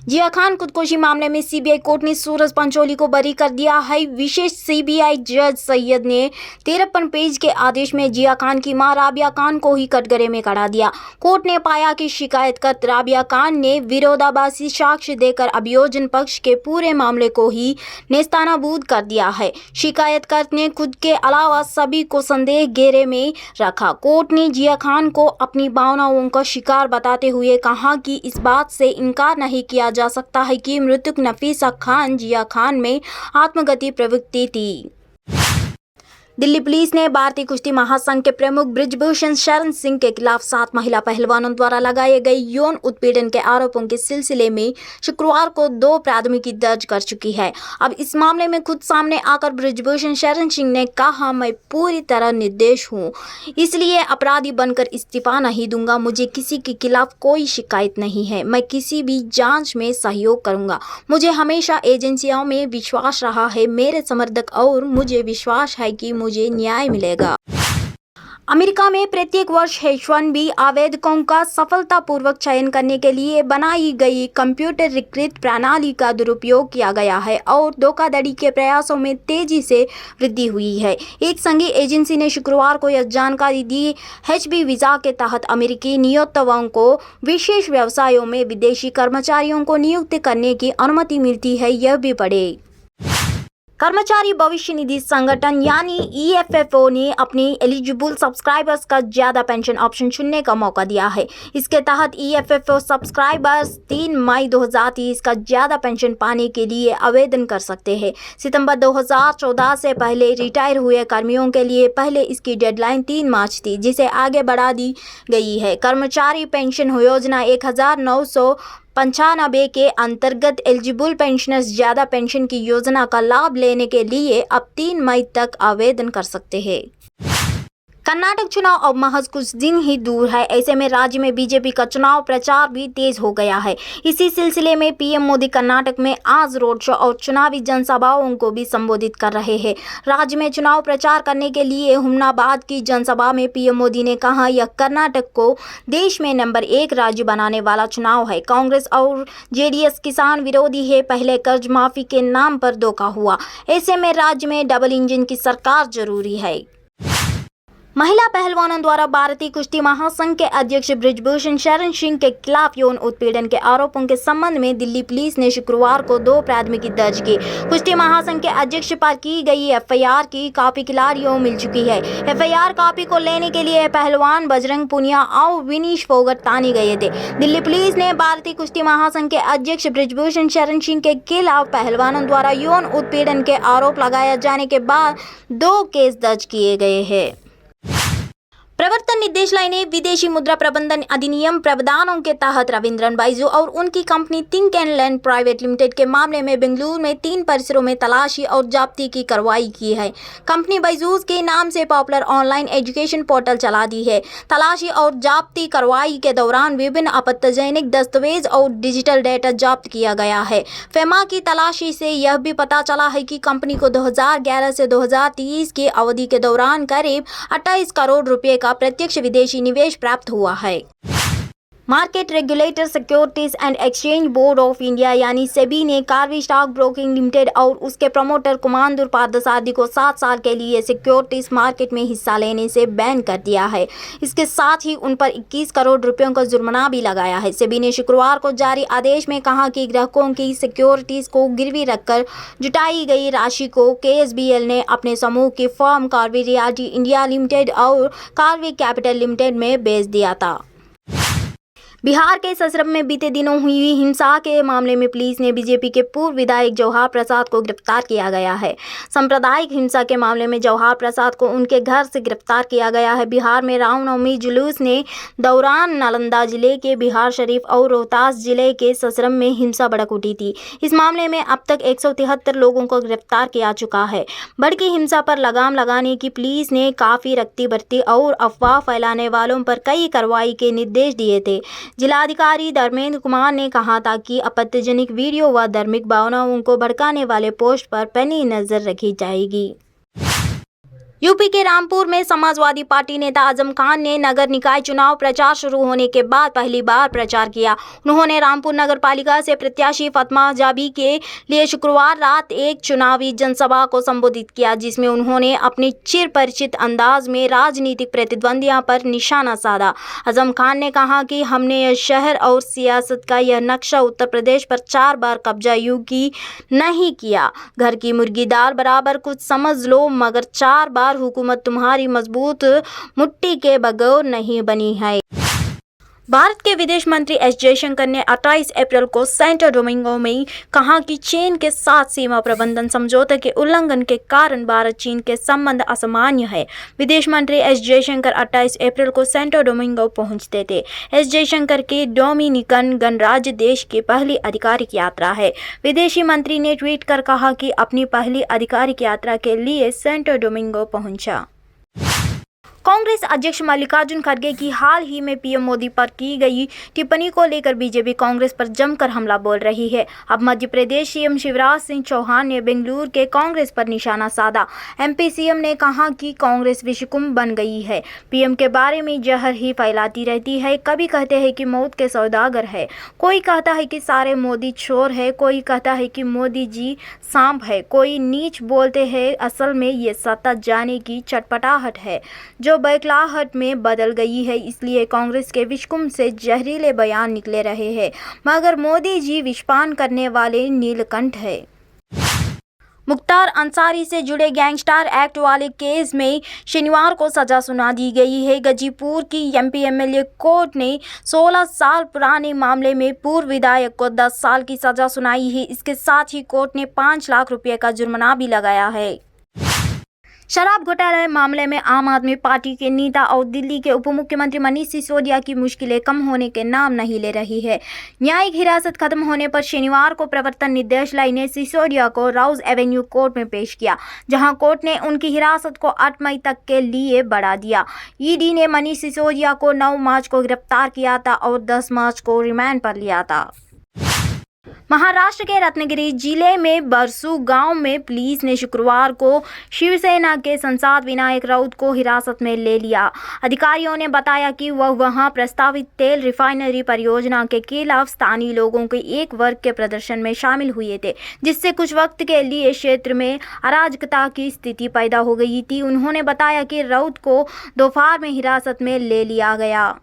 जिया खान खुदकुशी मामले में सीबीआई कोर्ट ने सूरज पंचोली को बरी कर दिया है। विशेष सीबीआई जज सैयद ने 53 पेज के आदेश में जिया खान की मां राबिया खान को ही कटघरे में खड़ा दिया। कोर्ट ने पाया कि शिकायतकर्ता राबिया खान ने विरोधाभासी साक्ष्य देकर अभियोजन पक्ष के पूरे मामले को ही नेस्तनाबूद कर दिया है। शिकायतकर्ता ने खुद के अलावा सभी को संदेह घेरे में रखा। कोर्ट ने जिया खान को अपनी भावनाओं का शिकार बताते हुए कहा कि इस बात से इनकार नहीं किया जा सकता है कि मृतक नफीसा खान जिया खान में आत्मघाती प्रवृत्ति थी। दिल्ली पुलिस ने भारतीय कुश्ती महासंघ के प्रमुख बृजभूषण शरण सिंह के खिलाफ 7 महिला पहलवानों द्वारा लगाए गए यौन उत्पीड़न के आरोपों के सिलसिले में शुक्रवार को 2 प्राथमिकी दर्ज कर चुकी है। अब इस मामले में खुद सामने आकर बृजभूषण शरण सिंह ने कहा, मैं पूरी तरह निर्दोष हूं, इसलिए अपराधी बनकर इस्तीफा नहीं दूंगा। मुझे किसी के खिलाफ कोई शिकायत नहीं है। मैं किसी भी जांच में सहयोग करूंगा। मुझे हमेशा एजेंसियों में विश्वास रहा है, मेरे समर्थक और मुझे विश्वास है कि मुझे न्याय मिलेगा। अमेरिका में प्रत्येक वर्ष H-1B आवेदकों का सफलतापूर्वक चयन करने के लिए बनाई गई कंप्यूटरीकृत प्रणाली का दुरुपयोग किया गया है और धोखाधड़ी के प्रयासों में तेजी से वृद्धि हुई है। एक संघीय एजेंसी ने शुक्रवार को यह जानकारी दी। H-1B वीजा के तहत अमेरिकी नियोक्ताओं को विशेष व्यवसायों में विदेशी कर्मचारियों को नियुक्त करने की अनुमति मिलती है। यह भी पढ़े। कर्मचारी भविष्य निधि संगठन यानी EFFO ने अपने एलिजिबल सब्सक्राइबर्स का ज्यादा पेंशन ऑप्शन चुनने का मौका दिया है। इसके तहत EFFO सब्सक्राइबर्स 3 मई 2030 का ज्यादा पेंशन पाने के लिए आवेदन कर सकते हैं। सितंबर 2014 से पहले रिटायर हुए कर्मियों के लिए पहले इसकी डेडलाइन 3 मार्च थी, जिसे आगे बढ़ा दी गई है। कर्मचारी पेंशन योजना 1995 के अंतर्गत एलिजिबल पेंशनर्स ज्यादा पेंशन की योजना का लाभ लेने के लिए अब 3 मई तक आवेदन कर सकते हैं। कर्नाटक चुनाव अब महज कुछ दिन ही दूर है। ऐसे में राज्य में बीजेपी का चुनाव प्रचार भी तेज हो गया है। इसी सिलसिले में पीएम मोदी कर्नाटक में आज रोड शो और चुनावी जनसभाओं को भी संबोधित कर रहे हैं। राज्य में चुनाव प्रचार करने के लिए हुमनाबाद की जनसभा में पीएम मोदी ने कहा, यह कर्नाटक को देश में नंबर 1 राज्य बनाने वाला चुनाव है। कांग्रेस और जेडीएस किसान विरोधी है। पहले कर्ज माफी के नाम पर धोखा हुआ। ऐसे में राज्य में डबल इंजन की सरकार जरूरी है। महिला पहलवानों द्वारा भारतीय कुश्ती महासंघ के अध्यक्ष बृजभूषण शरण सिंह के खिलाफ यौन उत्पीड़न के आरोपों के संबंध में दिल्ली पुलिस ने शुक्रवार को 2 प्राथमिकी दर्ज की। कुश्ती महासंघ के अध्यक्ष पर की गई एफआईआर की कॉपी खिलाड़ियों मिल चुकी है। एफआईआर कॉपी को लेने के लिए पहलवान बजरंग पुनिया और विनीश फोगट थाने गए थे। दिल्ली पुलिस ने भारतीय कुश्ती महासंघ के अध्यक्ष बृजभूषण शरण सिंह के खिलाफ पहलवानों द्वारा यौन उत्पीड़न के आरोप लगाए जाने के बाद 2 केस दर्ज किए गए हैं। प्रवर्तन निदेशालय ने विदेशी मुद्रा प्रबंधन अधिनियम प्रावधानों के तहत रविंद्रन बाइजू और उनकी company think and land private limited के मामले में बेंगलुरु में 3 परिसरों में तलाशी और जब्ती की कार्रवाई की है। कंपनी बाइजूस के नाम से पॉपुलर ऑनलाइन एजुकेशन पोर्टल चला दी है। तलाशी और जब्ती कार्रवाई के दौरान विभिन्न आपत्तिजनक दस्तावेज और डिजिटल डेटा जब्त किया गया है। फेमा की तलाशी से यह भी पता चला है कि कंपनी को 2011 से 2030 की अवधि के दौरान करीब 28 करोड़ रुपए का प्रत्यक्ष विदेशी निवेश प्राप्त हुआ है। Market regulator securities and exchange board of India यानी सेबी ने कार्वी स्टॉक ब्रोकिंग लिमिटेड और उसके प्रमोटर कुमांदुर पार्थसारथी को 7 साल के लिए सिक्योरिटीज मार्केट में हिस्सा लेने से बैन कर दिया है। इसके साथ ही उन पर 21 करोड़ रुपयों का जुर्माना भी लगाया है। सेबी ने शुक्रवार को जारी आदेश में कहा कि ग्राहकों की सिक्योरिटीज को गिरवी रखकर जुटाई गई राशि को KSBL ने अपने समूह की firm Karvy realty India limited और कार्वी कैपिटल लिमिटेड में बेच दिया था। बिहार के ससरम में बीते दिनों हुई हिंसा के मामले में पुलिस ने बीजेपी के पूर्व विधायक जौहर प्रसाद को गिरफ्तार किया गया है। सांप्रदायिक हिंसा के मामले में जौहर प्रसाद को उनके घर से गिरफ्तार किया गया है। बिहार में रामनवमी जुलूस ने दौरान नालंदा जिले के बिहार शरीफ और रोहतास जिले के ससरम में हिंसा भड़क उठी थी। इस मामले में अब तक 173 लोगों को गिरफ्तार किया चुका है। भड़की हिंसा पर लगाम लगाने की पुलिस ने काफी रखती बरती और अफवाह फैलाने वालों पर कई कार्रवाई के निर्देश दिए थे। जिलाधिकारी धर्मेंद्र कुमार ने कहा था कि आपत्तिजनक वीडियो व धार्मिक भावनाओं को भड़काने वाले पोस्ट पर पैनी नजर रखी जाएगी। यूपी के रामपुर में समाजवादी पार्टी नेता आजम खान ने नगर निकाय चुनाव प्रचार शुरू होने के बाद पहली बार प्रचार किया। उन्होंने रामपुर नगर पालिका से प्रत्याशी फातिमा जाबी के लिए शुक्रवार रात एक चुनावी जनसभा को संबोधित किया, जिसमें उन्होंने अपने चिर परिचित अंदाज में राजनीतिक प्रतिद्वंदियों पर निशाना साधा। आजम खान ने कहा कि हमने यह शहर और सियासत का यह नक्शा उत्तर प्रदेश पर 4 बार कब्जा यूं नहीं किया। घर की मुर्गी दाल बराबर कुछ समझ लो, मगर 4 बार हुकूमत तुम्हारी मजबूत मुट्ठी के बगैर नहीं बनी है। भारत के विदेश मंत्री एस जयशंकर ने 28 अप्रैल को सेंटो डोमिंगो में कहा कि चीन के साथ सीमा प्रबंधन समझौते के उल्लंघन के कारण भारत चीन के संबंध असामान्य है। विदेश मंत्री एस जयशंकर 28 अप्रैल को सेंटो डोमिंगो पहुंचते थे। एस जयशंकर की डोमिनिकन गणराज्य देश की पहली आधिकारिक यात्रा है। विदेशी मंत्री ने ट्वीट कर कहा कि अपनी पहली आधिकारिक यात्रा के लिए सेंटो डोमिंगो पहुंचा। कांग्रेस अध्यक्ष मल्लिकार्जुन खड़गे की हाल ही में पीएम मोदी पर की गई टिप्पणी को लेकर बीजेपी कांग्रेस पर जमकर हमला बोल रही है। अब मध्य प्रदेश सीएम शिवराज सिंह चौहान ने बेंगलुरु के कांग्रेस पर निशाना साधा। एमपी सीएम ने कहा कि कांग्रेस विषकुंभ बन गई है, पीएम के बारे में जहर ही फैलाती रहती है। कभी कहते हैं कि मौत के सौदागर है, कोई कहता है कि सारे मोदी चोर है, कोई कहता है कि मोदी जी सांप है, कोई नीच बोलते हैं। असल में ये सत्ता जाने की चटपटाहट है जो बौखलाहट में बदल गई है। इसलिए कांग्रेस के विषकुंभ से जहरीले बयान निकले रहे हैं, मगर मोदी जी विषपान करने वाले नीलकंठ है। मुख्तार अंसारी से जुड़े गैंगस्टर एक्ट वाले केस में शनिवार को सजा सुना दी गई है। गाजीपुर की एमपी एमएलए कोर्ट ने 16 साल पुराने मामले में पूर्व विधायक को 10 साल की सजा सुनाई है। इसके साथ ही कोर्ट ने 5 लाख रुपए का जुर्माना भी लगाया है। शराब घोटाला मामले में आम आदमी पार्टी के नेता और दिल्ली के उप मुख्यमंत्री मनीष सिसोदिया की मुश्किलें कम होने के नाम नहीं ले रही है। न्यायिक हिरासत खत्म होने पर शनिवार को प्रवर्तन निदेशालय ने सिसोदिया को राउज एवेन्यू कोर्ट में पेश किया, जहां कोर्ट ने उनकी हिरासत को 8 मई तक के लिए बढ़ा दिया। ईडी ने मनीष सिसोदिया को 9 मार्च को गिरफ्तार किया था और 10 मार्च को रिमांड पर लिया था। महाराष्ट्र के रत्नागिरी जिले में बरसू गांव में पुलिस ने शुक्रवार को शिवसेना के सांसद विनायक राउत को हिरासत में ले लिया। अधिकारियों ने बताया कि वह वहां प्रस्तावित तेल रिफाइनरी परियोजना के खिलाफ स्थानीय लोगों के एक वर्ग के प्रदर्शन में शामिल हुए थे, जिससे कुछ वक्त के लिए क्षेत्र में अराजकता की स्थिति पैदा हो गई थी। उन्होंने बताया कि राउत को दोपहर में हिरासत में ले लिया गया।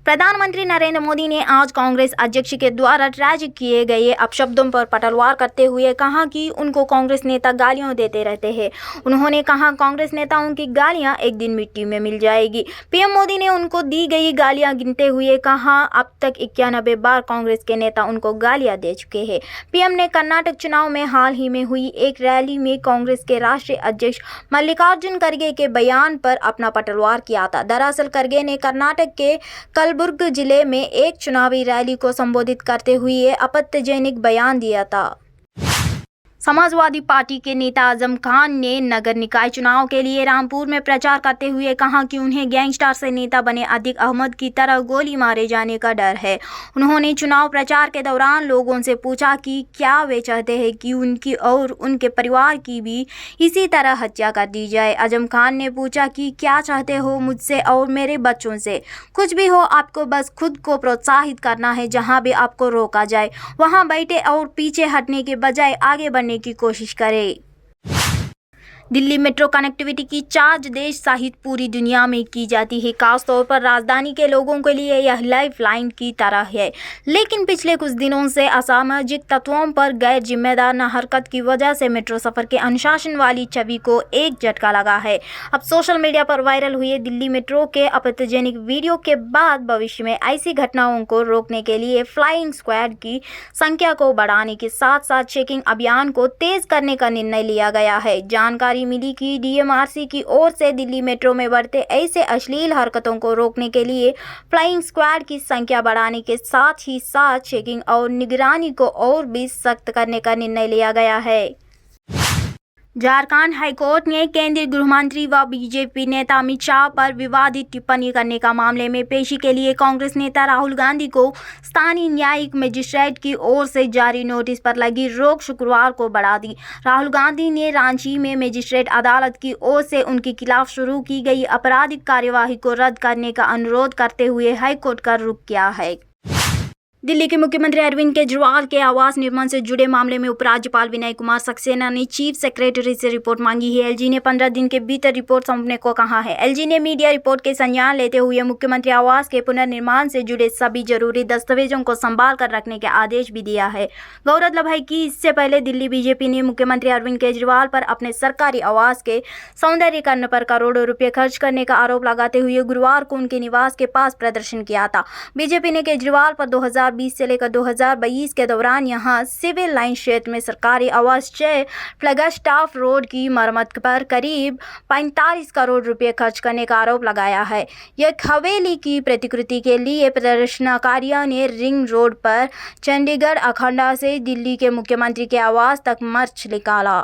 प्रधानमंत्री नरेंद्र मोदी ने आज कांग्रेस अध्यक्ष के द्वारा ट्रैग किए गए अपशब्दों पर पलटवार करते हुए कहा कि उनको कांग्रेस नेता गालियां देते रहते हैं। उन्होंने कहा कांग्रेस नेताओं की गालियां एक दिन मिट्टी में मिल जाएगी। पीएम मोदी ने उनको दी गई गालियां गिनते हुए कहा अब तक 91 बार कांग्रेस के नेता उनको गालियां दे चुके हैं। पीएम ने कर्नाटक चुनाव में हाल ही में हुई एक रैली में कांग्रेस के राष्ट्रीय अध्यक्ष मल्लिकार्जुन खड़गे के बयान पर अपना पलटवार किया था। दरअसल खड़गे ने कर्नाटक के कलबुर्ग जिले में एक चुनावी रैली को संबोधित करते हुए आपत्तिजनक बयान दिया था। समाजवादी पार्टी के नेता आजम खान ने नगर निकाय चुनाव के लिए रामपुर में प्रचार करते हुए कहा कि उन्हें गैंगस्टर से नेता बने अतीक अहमद की तरह गोली मारे जाने का डर है। उन्होंने चुनाव प्रचार के दौरान लोगों से पूछा कि क्या वे चाहते हैं कि उनकी और उनके परिवार की भी इसी तरह हत्या कर दी जाए। आजम खान ने पूछा कि क्या चाहते हो मुझसे और मेरे बच्चों से? कुछ भी हो, आपको बस खुद को प्रोत्साहित करना है। जहाँ भी आपको रोका जाए वहाँ बैठे और पीछे हटने के बजाय आगे बढ़ने की कोशिश करें। दिल्ली मेट्रो कनेक्टिविटी की चार्ज देश सहित पूरी दुनिया में की जाती है। खासतौर पर राजधानी के लोगों के लिए यह लाइफ लाइन की तरह है, लेकिन पिछले कुछ दिनों से असामाजिक तत्वों पर गैर जिम्मेदार हरकत की वजह से मेट्रो सफर के अनुशासन वाली छवि को एक झटका लगा है। अब सोशल मीडिया पर वायरल हुए दिल्ली मेट्रो के आपत्तिजनक वीडियो के बाद भविष्य में ऐसी घटनाओं को रोकने के लिए फ्लाइंग स्क्वाड की संख्या को बढ़ाने के साथ साथ चेकिंग अभियान को तेज करने का निर्णय लिया गया है। जानकारी मिली कि डीएमआरसी की ओर से दिल्ली मेट्रो में बढ़ते ऐसे अश्लील हरकतों को रोकने के लिए फ्लाइंग स्क्वाड की संख्या बढ़ाने के साथ ही साथ चेकिंग और निगरानी को और भी सख्त करने का निर्णय लिया गया है। झारखंड हाईकोर्ट ने केंद्रीय गृह मंत्री व बीजेपी नेता अमित शाह पर विवादित टिप्पणी करने का मामले में पेशी के लिए कांग्रेस नेता राहुल गांधी को स्थानीय न्यायिक मजिस्ट्रेट की ओर से जारी नोटिस पर लगी रोक शुक्रवार को बढ़ा दी। राहुल गांधी ने रांची में मजिस्ट्रेट अदालत की ओर से उनके खिलाफ शुरू की गई आपराधिक कार्यवाही को रद्द करने का अनुरोध करते हुए हाईकोर्ट का रुख किया है। दिल्ली के मुख्यमंत्री अरविंद केजरीवाल के आवास निर्माण से जुड़े मामले में उपराज्यपाल विनय कुमार सक्सेना ने चीफ सेक्रेटरी से रिपोर्ट मांगी है। एलजी ने 15 दिन के भीतर रिपोर्ट सौंपने को कहा है। एलजी ने मीडिया रिपोर्ट के संज्ञान लेते हुए मुख्यमंत्री आवास के पुनर्निर्माण से जुड़े सभी जरूरी दस्तावेजों को संभाल कर रखने के आदेश भी दिया है। गौरतलब है कि इससे पहले दिल्ली बीजेपी ने मुख्यमंत्री अरविंद केजरीवाल पर अपने सरकारी आवास के सौंदर्यीकरण पर करोड़ों रुपये खर्च करने का आरोप लगाते हुए गुरुवार को उनके निवास के पास प्रदर्शन किया था। बीजेपी ने केजरीवाल पर 2020 से लेकर 2022 के दौरान यहां सिविल लाइन क्षेत्र में सरकारी आवास 6 फ्लैगस्टाफ रोड की मरम्मत पर करीब 45 करोड़ रुपए खर्च करने का आरोप लगाया है। यह हवेली की प्रतिकृति के लिए प्रदर्शनकारियों ने रिंग रोड पर चंडीगढ़ अखाड़ा से दिल्ली के मुख्यमंत्री के आवास तक मार्च निकाला।